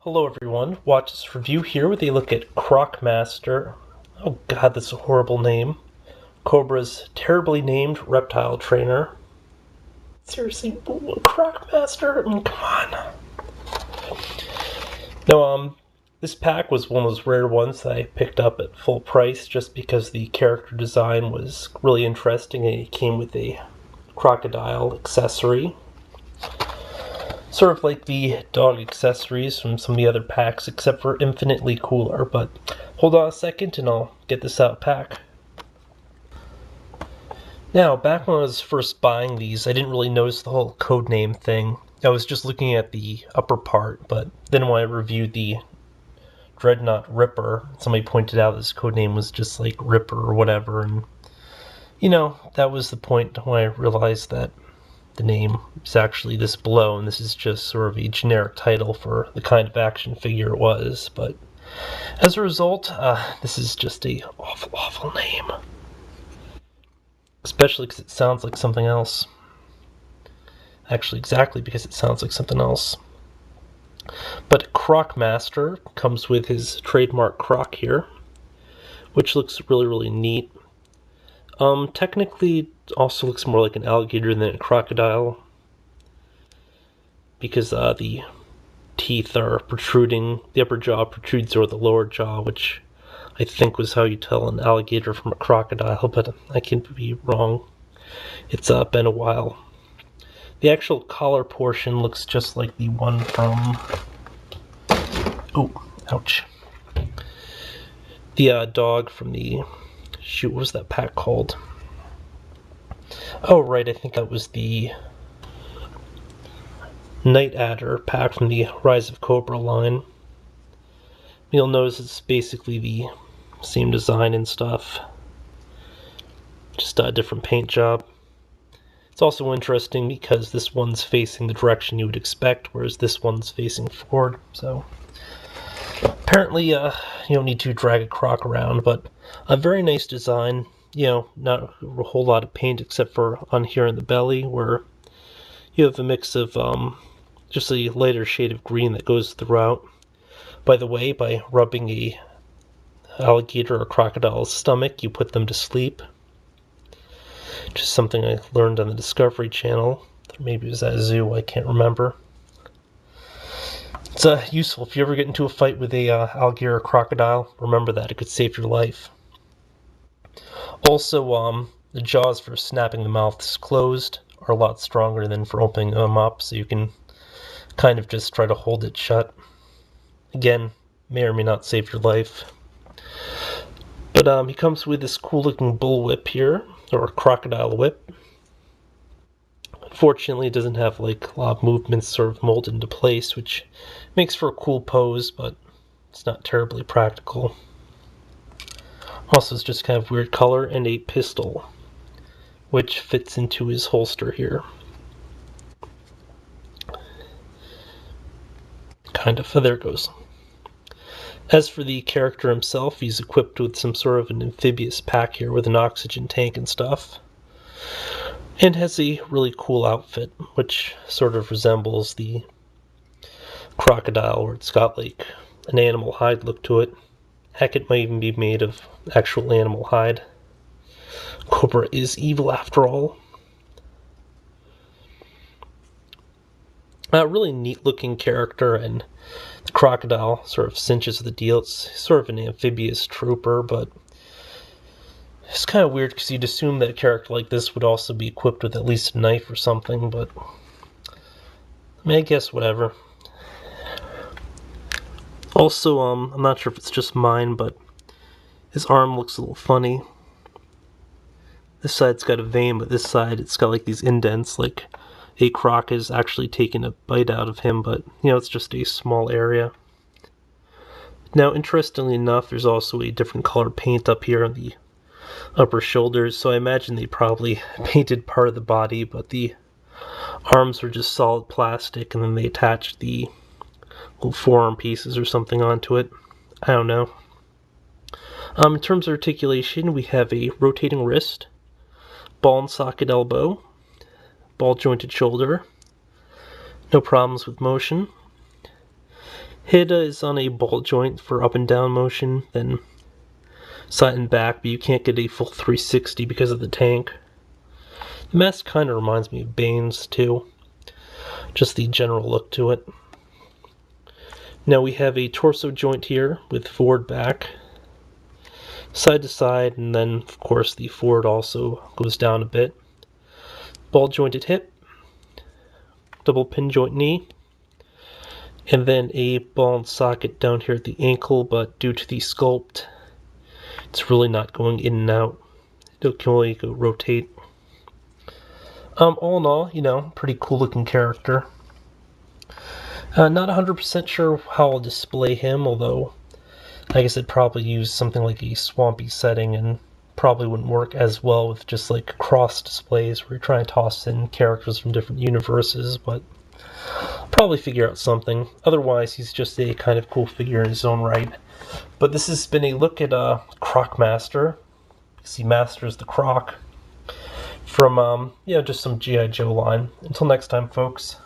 Hello everyone, watch this review here with a look at Croc Master. Oh god, that's a horrible name. Cobra's terribly named reptile trainer. Seriously, Croc Master? I mean, come on. No, this pack was one of those rare ones that I picked up at full price just because the character design was really interesting and it came with a crocodile accessory. Sort of like the dog accessories from some of the other packs, except for infinitely cooler. But hold on a second and I'll get this out of pack. Now, back when I was first buying these, I didn't really notice the whole codename thing. I was just looking at the upper part, but then when I reviewed the Dreadnought Ripper, somebody pointed out this codename was just like Ripper or whatever, and that was the point when I realized that the name is actually this below, and this is just sort of a generic title for the kind of action figure it was. But as a result, this is just a awful name. Especially because it sounds like something else. Actually, exactly because it sounds like something else. But Croc Master comes with his trademark croc here, which looks really neat. Technically, it also looks more like an alligator than a crocodile, because the teeth are protruding, the upper jaw protrudes over the lower jaw, which I think was how you tell an alligator from a crocodile, but I can be wrong. It's been a while. The actual collar portion looks just like the one from... Oh, ouch. The dog from the... Shoot, what was that pack called? Oh, right, I think that was the Night Adder pack from the Rise of Cobra line. You'll notice it's basically the same design and stuff, just a different paint job. It's also interesting because this one's facing the direction you would expect, whereas this one's facing forward. So apparently you don't need to drag a croc around, but a very nice design. Not a whole lot of paint except for on here in the belly, where you have a mix of just a lighter shade of green that goes throughout. By the way, by rubbing a alligator or crocodile's stomach, you put them to sleep. Just something I learned on the Discovery Channel. Maybe it was at a zoo, I can't remember. It's useful if you ever get into a fight with a alligator or crocodile. Remember that, it could save your life. Also, the jaws for snapping the mouths closed are a lot stronger than for opening them up, so you can kind of just try to hold it shut. Again, may or may not save your life. But he comes with this cool looking bull whip here, or a crocodile whip. Unfortunately, it doesn't have like a lot of movements sort of molded into place, which makes for a cool pose, but it's not terribly practical. Also, it's just kind of weird color, and a pistol, which fits into his holster here. Kind of. Oh, there it goes. As for the character himself, he's equipped with some sort of an amphibious pack here with an oxygen tank and stuff. And has a really cool outfit, which sort of resembles the crocodile, where it's got like an animal hide look to it. Heck, it might even be made of actual animal hide. Cobra is evil after all. A really neat looking character, and the crocodile sort of cinches the deal. It's sort of an amphibious trooper, but it's kind of weird because you'd assume that a character like this would also be equipped with at least a knife or something, but I mean, I guess whatever. Also, I'm not sure if it's just mine, but his arm looks a little funny. This side's got a vein, but this side it's got like these indents, like a croc is actually taking a bite out of him, but it's just a small area. Now, interestingly enough, there's also a different color paint up here on the upper shoulders, so I imagine they probably painted part of the body, but the arms were just solid plastic, and then they attached the little forearm pieces or something onto it. I don't know. In terms of articulation, we have a rotating wrist, ball and socket elbow, ball jointed shoulder, no problems with motion. Head is on a ball joint for up and down motion, then side and back, but you can't get a full 360 because of the tank. The mask kind of reminds me of Bane's too, just the general look to it. Now we have a torso joint here with forward back, side to side, and then of course the forward also goes down a bit. Ball jointed hip, double pin joint knee, and then a ball and socket down here at the ankle, but due to the sculpt, it's really not going in and out. It can only go rotate. All in all, you know, pretty cool looking character. Not 100% sure how I'll display him, although I guess I'd probably use something like a swampy setting and probably wouldn't work as well with just like cross displays where you're trying to toss in characters from different universes, but I'll probably figure out something. Otherwise, he's just a kind of cool figure in his own right. But this has been a look at Croc Master. He masters the Croc from, just some GI Joe line. Until next time, folks.